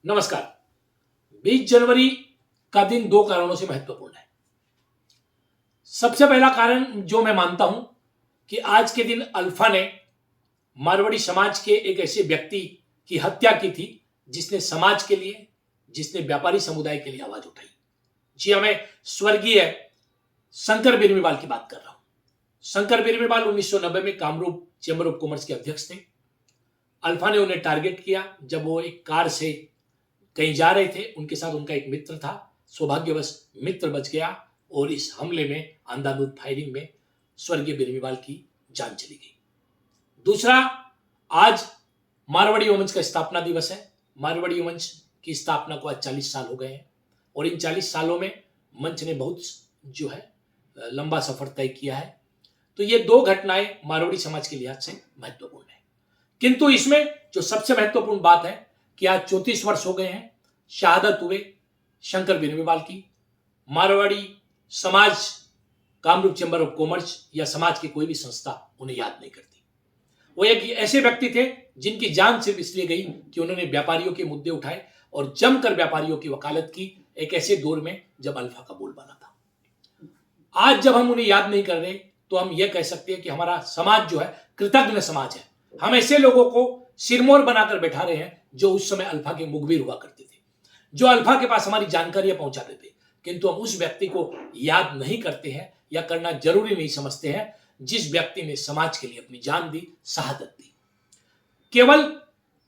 नमस्कार। 20 जनवरी का दिन दो कारणों से महत्वपूर्ण है। सबसे पहला कारण जो मैं मानता हूं कि आज के दिन अल्फा ने मारवाड़ी समाज के एक ऐसे व्यक्ति की हत्या की थी जिसने समाज के लिए, जिसने व्यापारी समुदाय के लिए आवाज उठाई। जी हाँ, मैं स्वर्गीय शंकर बेनीवाल की बात कर रहा हूं। शंकर बेनीवाल 1990 में कामरूप चेंबर ऑफ कॉमर्स के अध्यक्ष थे। अल्फा ने उन्हें टारगेट किया जब वो एक कार से कहीं जा रहे थे। उनके साथ उनका एक मित्र था। सौभाग्यवश मित्र बच गया और इस हमले में, अंधाधुंध फायरिंग में स्वर्गीय बेनीवाल की जान चली गई। दूसरा, आज मारवाड़ी वंश का स्थापना दिवस है। मारवाड़ी वंश की स्थापना को आज 40 साल हो गए हैं और इन 40 सालों में मंच ने बहुत जो है लंबा सफर तय किया है। तो ये दो घटनाएं मारवाड़ी समाज के लिहाज से महत्वपूर्ण है। किंतु इसमें जो सबसे महत्वपूर्ण बात है कि आज 34 वर्ष हो गए हैं शहादत हुए शंकर बेनीवाल की। मारवाड़ी समाज, कामरूप चेंबर ऑफ कॉमर्स या समाज की कोई भी संस्था उन्हें याद नहीं करती। वो एक ऐसे व्यक्ति थे जिनकी जान सिर्फ इसलिए गई कि उन्होंने व्यापारियों के मुद्दे उठाए और जमकर व्यापारियों की वकालत की एक ऐसे दौर में जब अल्फा का बोलबाला था। आज जब हम उन्हें याद नहीं कर रहे तो हम यह कह सकते हैं कि हमारा समाज जो है कृतज्ञ समाज है। हम ऐसे लोगों को सिरमौर बनाकर बैठा रहे हैं जो उस समय अल्फा के मुखबिर हुआ करते थे, जो अल्फा के पास हमारी जानकारियां पहुंचाते थे, किंतु हम उस व्यक्ति को याद नहीं करते हैं या करना जरूरी नहीं समझते हैं जिस व्यक्ति ने समाज के लिए अपनी जान दी, शहादत दी। केवल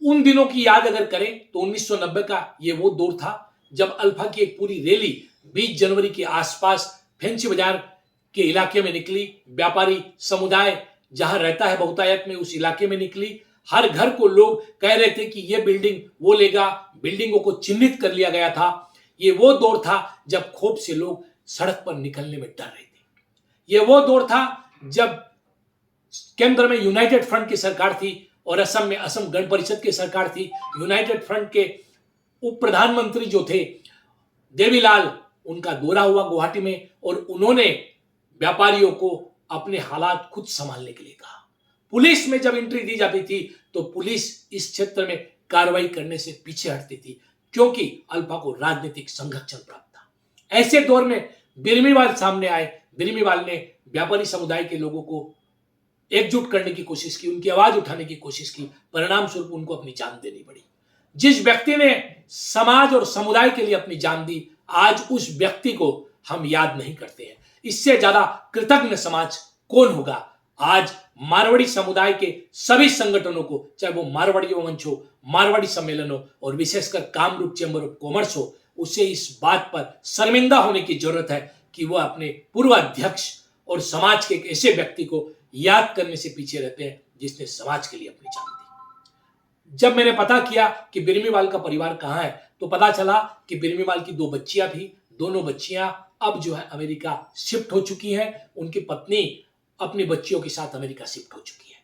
उन दिनों की याद अगर करें तो 1990 का ये वो दौर था जब अल्फा की एक पूरी रैली 20 जनवरी के आसपास फेंसी बाजार के इलाके में निकली। व्यापारी समुदाय जहां रहता है बहुतायत में, उस इलाके में निकली। हर घर को लोग कह रहे थे कि ये बिल्डिंग वो लेगा। बिल्डिंगों को चिन्हित कर लिया गया था। ये वो दौर था जब खूब से लोग सड़क पर निकलने में डर रहे थे। ये वो दौर था जब केंद्र में यूनाइटेड फ्रंट की सरकार थी और असम में असम गण परिषद की सरकार थी। यूनाइटेड फ्रंट के उप प्रधानमंत्री जो थे देवीलाल, उनका दौरा हुआ गुवाहाटी में और उन्होंने व्यापारियों को अपने हालात खुद संभालने के लिए कहा। पुलिस में जब एंट्री दी जाती थी तो पुलिस इस क्षेत्र में कार्रवाई करने से पीछे हटती थी क्योंकि अल्फा को राजनीतिक संरक्षण प्राप्त था। ऐसे दौर में बेनीवाल सामने आए। बेनीवाल ने व्यापारी समुदाय के लोगों को एकजुट करने की कोशिश की, उनकी आवाज उठाने की कोशिश की। परिणाम स्वरूप उनको अपनी जान देनी पड़ी। जिस व्यक्ति ने समाज और समुदाय के लिए अपनी जान दी, आज उस व्यक्ति को हम याद नहीं करते हैं। इससे ज्यादा कृतज्ञ समाज कौन होगा। आज मारवाड़ी समुदाय के सभी संगठनों को, चाहे वो मारवाड़ी मंच हो, मारवाड़ी सम्मेलन हो और विशेषकर कामरूप चेंबर ऑफ कॉमर्स हो, उसे इस बात पर शर्मिंदा होने की जरूरत है कि वह अपने पूर्व अध्यक्ष और समाज के एक ऐसे व्यक्ति को याद करने से पीछे रहते हैं जिसने समाज के लिए अपनी जान दी। जब मैंने पता किया कि बेनीवाल का परिवार कहाँ है तो पता चला कि बेनीवाल की 2 बच्चियां थी। दोनों बच्चियां अब जो है अमेरिका शिफ्ट हो चुकी हैं। उनकी पत्नी अपनी बच्चियों के साथ अमेरिका शिफ्ट हो चुकी है।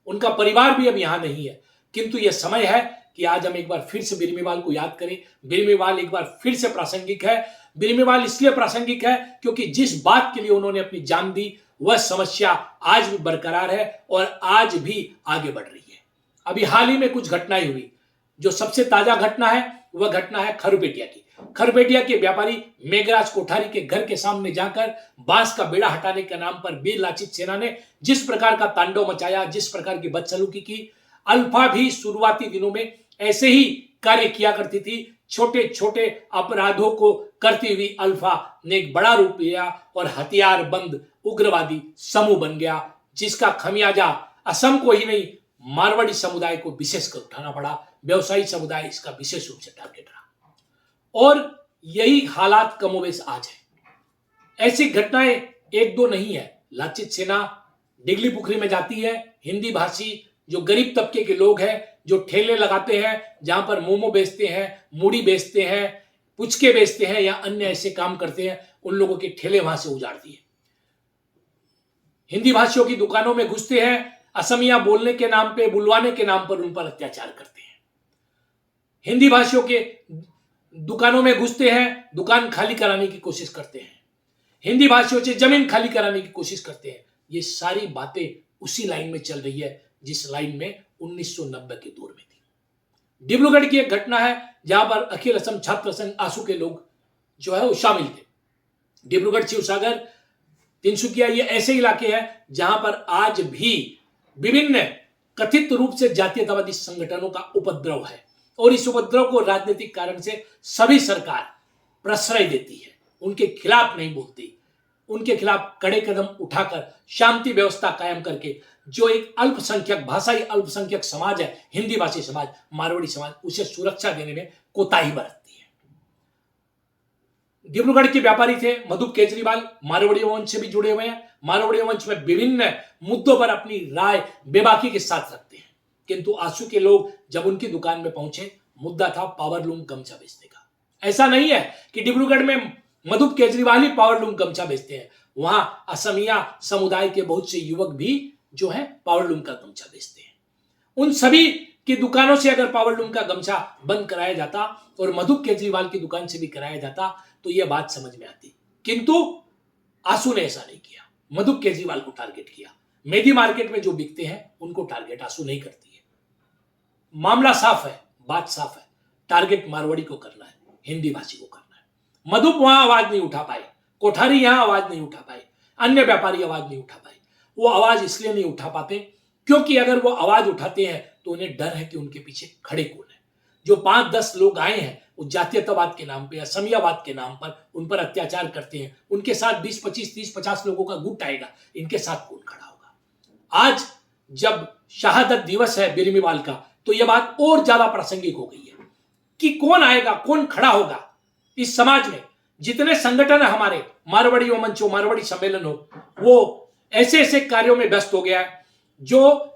उनका परिवार भी अब यहां नहीं है। किंतु यह समय है कि आज हम एक बार फिर से बेनीवाल को याद करें। बेनीवाल एक बार फिर से प्रासंगिक है। बेनीवाल इसलिए प्रासंगिक है क्योंकि जिस बात के लिए उन्होंने अपनी जान दी वह समस्या आज भी बरकरार है और आज भी आगे बढ़ रही है। अभी हाल ही में कुछ घटनाएं हुई। जो सबसे ताजा घटना है वह घटना है खरुपेटिया की। खरुपेटिया के व्यापारी मेघराज कोठारी के घर के सामने जाकर बांस का बेड़ा हटाने के नाम पर वीर लाचित सेना ने जिस प्रकार का तांडव मचाया, जिस प्रकार की बदसलूकी की, अल्फा भी शुरुआती दिनों में ऐसे ही कार्य किया करती थी। छोटे छोटे अपराधों को करती हुई अल्फा ने एक बड़ा रूप लिया और हथियार बंद उग्रवादी समूह बन गया, जिसका खमियाजा असम को ही नहीं मारवाड़ी समुदाय को विशेषकर उठाना पड़ा। व्यवसायी समुदाय इसका विशेष रूप से टारगेट रहा और यही हालात कमोबेश आज है। ऐसी घटनाएं एक दो नहीं है। लाचित सेना डिगली पुखरी में जाती है। हिंदी भाषी जो गरीब तबके के लोग हैं, जो ठेले लगाते हैं, जहां पर मोमो बेचते हैं, मूढ़ी बेचते हैं, पुचके बेचते हैं या अन्य ऐसे काम करते हैं, उन लोगों के ठेले वहां से उजाड़ती है। हिंदी भाषियों की दुकानों में घुसते हैं। असमिया बोलने के नाम पे, बुलवाने के नाम पर उन पर अत्याचार करते हैं। हिंदी भाषियों के दुकानों में घुसते हैं, दुकान खाली कराने की कोशिश करते हैं। हिंदी भाषियों से जमीन खाली कराने की कोशिश करते हैं। ये सारी बातें उसी लाइन में चल रही है जिस लाइन में 1990 के दौर में थी। डिब्रूगढ़ की एक घटना है जहां पर अखिल असम छात्र संघ आसू के लोग जो है वो शामिल थे। डिब्रूगढ़, शिवसागर, तिनसुकिया ये ऐसे इलाके हैं जहां पर आज भी विभिन्न कथित रूप से जातीयतावादी संगठनों का उपद्रव है और इस उपद्रव को राजनीतिक कारण से सभी सरकार प्रश्रय देती है, उनके खिलाफ नहीं बोलती, उनके खिलाफ कड़े कदम उठाकर शांति व्यवस्था कायम करके जो एक अल्पसंख्यक भाषाई अल्पसंख्यक समाज है, हिंदी भाषी समाज, मारवाड़ी समाज, उसे सुरक्षा देने में कोताही बरतती है। डिब्रूगढ़ के व्यापारी थे मधु केजरीवाल, मारवाड़ी वंश से भी जुड़े हुए हैं। मारवाड़ी वंश में विभिन्न मुद्दों पर अपनी राय बेबाकी के साथ रखते हैं, किंतु आसू के लोग जब उनकी दुकान में पहुंचे, मुद्दा था पावरलूम गमछा बेचने का। ऐसा नहीं है कि डिब्रूगढ़ में मधु केजरीवाल ही पावरलूम गमछा बेचते हैं, वहां असमिया समुदाय के बहुत से युवक भी जो है पावरलूम का गमछा बेचते हैं। उन सभी की दुकानों से अगर पावरलूम का गमछा बंद कराया जाता और मधु केजरीवाल की दुकान से भी कराया जाता तो यह बात समझ में आती, किंतु आसू ने ऐसा नहीं किया, मधु केजरीवाल को टारगेट किया। मेदी मार्केट में जो बिकते हैं उनको टारगेट आसू नहीं करती है। मामला साफ है, बात साफ है, टारगेट मारवाड़ी को करना है, हिंदी भाषी को करना है। मधु वहां आवाज नहीं उठा पाए, कोठारी यहां आवाज नहीं उठा पाए, अन्य व्यापारी आवाज नहीं उठा पाए। वो आवाज इसलिए नहीं उठा पाते क्योंकि अगर वो आवाज उठाते हैं तो उन्हें डर है कि उनके पीछे खड़े कौन है। जो 5-10 लोग आए हैं वो जातीयतावाद के नाम पे, असमियावाद के नाम पर उन पर अत्याचार करते हैं, उनके साथ 20, 25, 30, 50 लोगों का गुट आएगा, इनके साथ कौन खड़ा होगा। आज जब शहादत दिवस है बिरमीवाल का, तो यह बात और ज्यादा प्रासंगिक हो गई है कि कौन आएगा, कौन खड़ा होगा। इस समाज में जितने संगठन है हमारे, मारवाड़ी मंच हो, मारवाड़ी सम्मेलन हो, वो ऐसे ऐसे कार्यों में व्यस्त हो गया है जो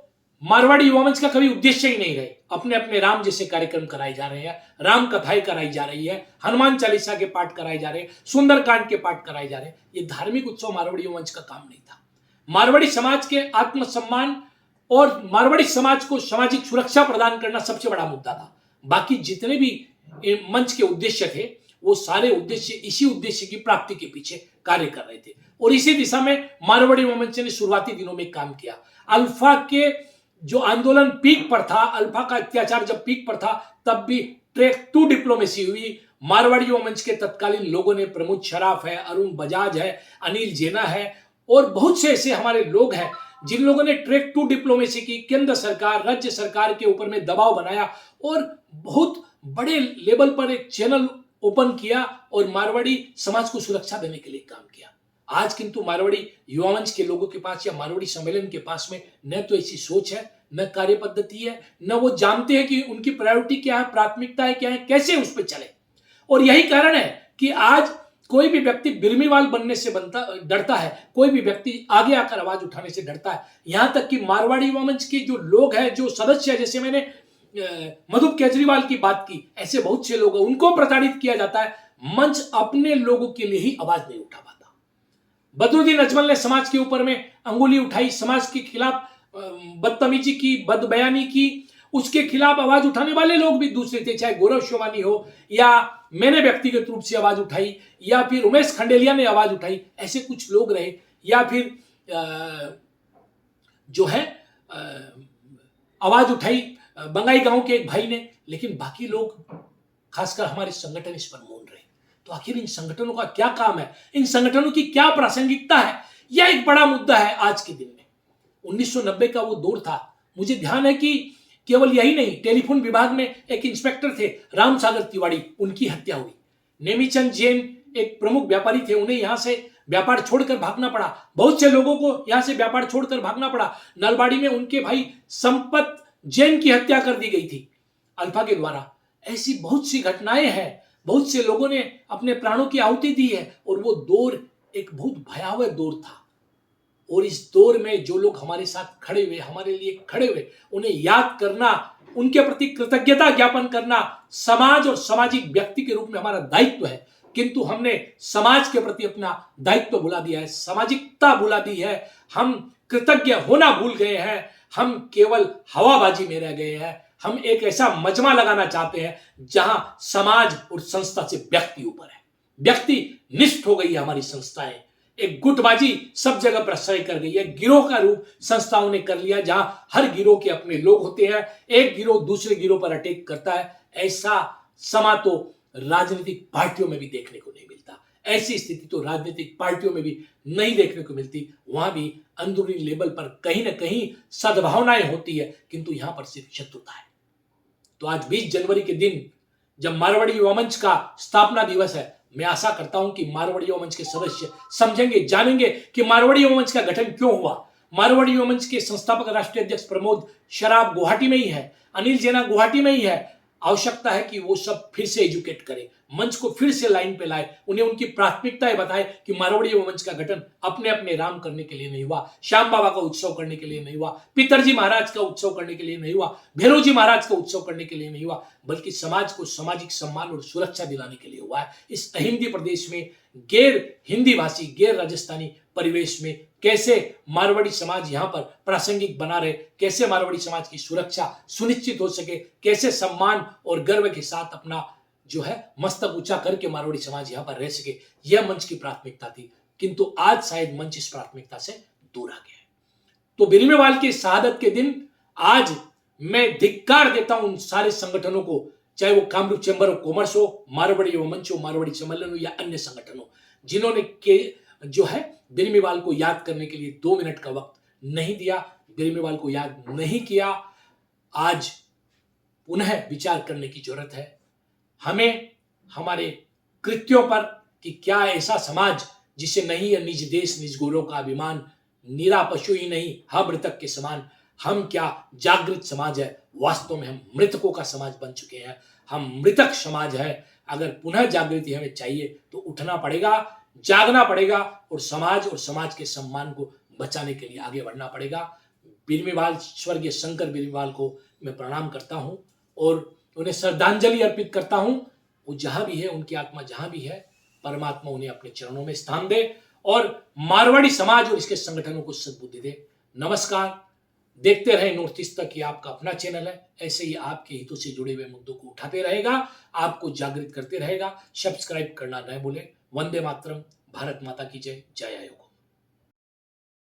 मारवाड़ी युवा मंच का कभी उद्देश्य ही नहीं रहे। अपने अपने राम जैसे कार्यक्रम कराए जा रहे हैं, राम कथाएं कराई जा रही है, हनुमान चालीसा के पाठ कराए जा रहे हैं, सुंदरकांड के पाठ कराए जा रहे हैं। ये धार्मिक उत्सव मारवाड़ी युवा मंच का काम नहीं था। मारवाड़ी समाज के आत्मसम्मान और मारवाड़ी समाज को सामाजिक सुरक्षा प्रदान करना सबसे बड़ा मुद्दा था। बाकी जितने भी मंच के उद्देश्य थे वो सारे उद्देश्य इसी उद्देश्य की प्राप्ति के पीछे कार्य कर रहे थे और इसी दिशा में मारवाड़ी मंच ने शुरुआती दिनों में काम किया। अल्फा के जो आंदोलन पीक पर था, अल्फा का अत्याचार जब पीक पर था, तब भी ट्रैक टू डिप्लोमेसी हुई। मारवाड़ी मंच के तत्कालीन लोगों ने, प्रमोद शराफ है, अरुण बजाज है, अनिल जेना है और बहुत से ऐसे हमारे लोग हैं जिन लोगों ने ट्रैक टू डिप्लोमेसी की, केंद्र सरकार, राज्य सरकार के ऊपर में दबाव बनाया और बहुत बड़े लेवल पर एक चैनल ओपन किया और मारवाड़ी समाज को सुरक्षा देने के लिए काम किया। आज किंतु मारवाड़ी युवा मंच के लोगों के पास या मारवाड़ी सम्मेलन के पास में न तो ऐसी सोच है, न कार्य पद्धति है, न वो जानते हैं कि उनकी प्रायोरिटी क्या है, प्राथमिकता है क्या है, कैसे उस पर चले। और यही कारण है कि आज कोई भी व्यक्ति बिरमीवाल बनने से डरता है, कोई भी व्यक्ति आगे आकर आवाज उठाने से डरता है। यहां तक कि मारवाड़ी युवा मंच के जो लोग हैं, जो सदस्य है, जैसे मैंने मधु केजरीवाल की बात की, ऐसे बहुत से लोग हैं, उनको प्रताड़ित किया जाता है। मंच अपने लोगों के लिए ही आवाज नहीं उठा पाता। बदरुद्दीन अजमल ने समाज के ऊपर में अंगुली उठाई, समाज के खिलाफ बदतमीजी की, बदबयानी की, उसके खिलाफ आवाज उठाने वाले लोग भी दूसरे थे, चाहे गौरव शिवानी हो या मैंने व्यक्तिगत रूप से आवाज उठाई या फिर उमेश खंडेलिया ने आवाज उठाई, ऐसे कुछ लोग रहे, या फिर जो है आवाज उठाई बंगाई गांव के एक भाई ने, लेकिन बाकी लोग खासकर हमारे संगठन इस पर मौन रहे। तो आखिर इन संगठनों का क्या काम है, इन संगठनों की क्या प्रासंगिकता है, यह एक बड़ा मुद्दा है आज के दिन में। 1990 का वो दौर था, मुझे ध्यान है कि केवल यही नहीं, टेलीफोन विभाग में एक इंस्पेक्टर थे राम सागर तिवारी, उनकी हत्या हुई। नेमीचंद जैन एक प्रमुख व्यापारी थे, उन्हें यहां से व्यापार छोड़कर भागना पड़ा। बहुत से लोगों को यहां से व्यापार छोड़कर भागना पड़ा। नलबाड़ी में उनके भाई संपत जैन की हत्या कर दी गई थी अल्फा के द्वारा। ऐसी बहुत सी घटनाएं हैं, बहुत से लोगों ने अपने प्राणों की आहुति दी है और वो दौर एक बहुत भयावह दौर था। और इस दौर में जो लोग हमारे साथ खड़े हुए, हमारे लिए खड़े हुए, उन्हें याद करना, उनके प्रति कृतज्ञता ज्ञापन करना समाज और सामाजिक व्यक्ति के रूप में हमारा दायित्व है। किंतु हमने समाज के प्रति अपना दायित्व भुला दिया है, सामाजिकता भुला दी है, हम कृतज्ञ होना भूल गए हैं, हम केवल हवाबाजी में रह गए हैं। हम एक ऐसा मजमा लगाना चाहते हैं जहां समाज और संस्था से व्यक्ति ऊपर है, व्यक्ति निष्ठ हो गई है हमारी संस्थाएं। एक गुटबाजी सब जगह प्रश्रय कर गई है, गिरोह का रूप संस्थाओं ने कर लिया, जहां हर गिरोह के अपने लोग होते हैं, एक गिरोह दूसरे गिरोह पर अटैक करता है। ऐसा समा तो राजनीतिक पार्टियों में भी देखने को नहीं मिलता। ऐसी स्थिति तो राजनीतिक पार्टियों में भी नहीं देखने को मिलती। वहां भी अंदरूनी लेवल पर कहीं ना कहीं सद्भावनाएं होती है, किंतु यहां पर सिर्फ शत्रुता है। तो आज 20 जनवरी के दिन जब मारवाड़ी युवा मंच का स्थापना दिवस है, मैं आशा करता हूं कि मारवाड़ी युवा मंच के सदस्य समझेंगे, जानेंगे कि मारवाड़ी युवा मंच का गठन क्यों हुआ। मारवाड़ी युवा मंच के संस्थापक राष्ट्रीय अध्यक्ष प्रमोद शराब गुवाहाटी में ही है, अनिल जेना गुवाहाटी में ही है। आवश्यकता है कि वो सब फिर से एजुकेट करें, मंच को फिर से लाइन पे लाए, उन्हें उनकी प्राथमिकताएं बताए कि मारवाड़ी युवा मंच का गठन अपने अपने राम करने के लिए नहीं हुआ, श्याम बाबा का उत्सव करने के लिए नहीं हुआ, पितरजी महाराज का उत्सव करने के लिए नहीं हुआ, भैरव जी महाराज का उत्सव करने के लिए नहीं हुआ, बल्कि समाज को सामाजिक सम्मान और सुरक्षा दिलाने के लिए हुआ है। इस अहिंदी प्रदेश में गैर हिंदी भाषी, गैर राजस्थानी परिवेश में कैसे मारवाड़ी समाज यहां पर प्रासंगिक बना रहे, कैसे मारवाड़ी समाज की सुरक्षा सुनिश्चित हो सके, कैसे सम्मान और गर्व के साथ अपना जो है मस्तक ऊंचा करके मारवाड़ी समाज यहां पर रह सके, यह मंच की प्राथमिकता थी। किंतु आज शायद मंच इस प्राथमिकता से दूर आ गया है। तो बिरमेवाल की शहादत के दिन आज मैं धिक्कार देता हूं उन सारे संगठनों को, चाहे वो कामरूप चैम्बर ऑफ कॉमर्स हो, मारवाड़ी युवा मंच हो, मारवाड़ी सम्मेलन हो या अन्य संगठन हो, जिन्होंने के जो है बिरमेवाल को याद करने के लिए 2 मिनट का वक्त नहीं दिया, बिरमेवाल को याद नहीं किया। आज पुनः विचार करने की जरूरत है हमें हमारे कृत्यों पर कि क्या ऐसा समाज जिसे नहीं है निज देश निज गौरव का अभिमान, निरा पशु ही नहीं हा मृतक के समान, हम क्या जागृत समाज है। वास्तव में हम मृतकों का समाज बन चुके हैं, हम मृतक समाज है। अगर पुनः जागृति हमें चाहिए तो उठना पड़ेगा, जागना पड़ेगा और समाज के सम्मान को बचाने के लिए आगे बढ़ना पड़ेगा। बिरमेवाल, स्वर्गीय शंकर बिरमेवाल को मैं प्रणाम करता हूं और उन्हें श्रद्धांजलि अर्पित करता हूं। वो जहां भी है, उनकी आत्मा जहां भी है, परमात्मा उन्हें अपने चरणों में स्थान दे और मारवाड़ी समाज और इसके संगठनों को सद्बुद्धि दे। नमस्कार, देखते रहे नॉर्थ ईस्ट तक, ये आपका अपना चैनल है, ऐसे ही आपके हितों से जुड़े हुए मुद्दों को उठाते रहेगा, आपको जागृत करते रहेगा। सब्सक्राइब करना न भूलें। वंदे मातरम, भारत माता की जय, जय आयोग।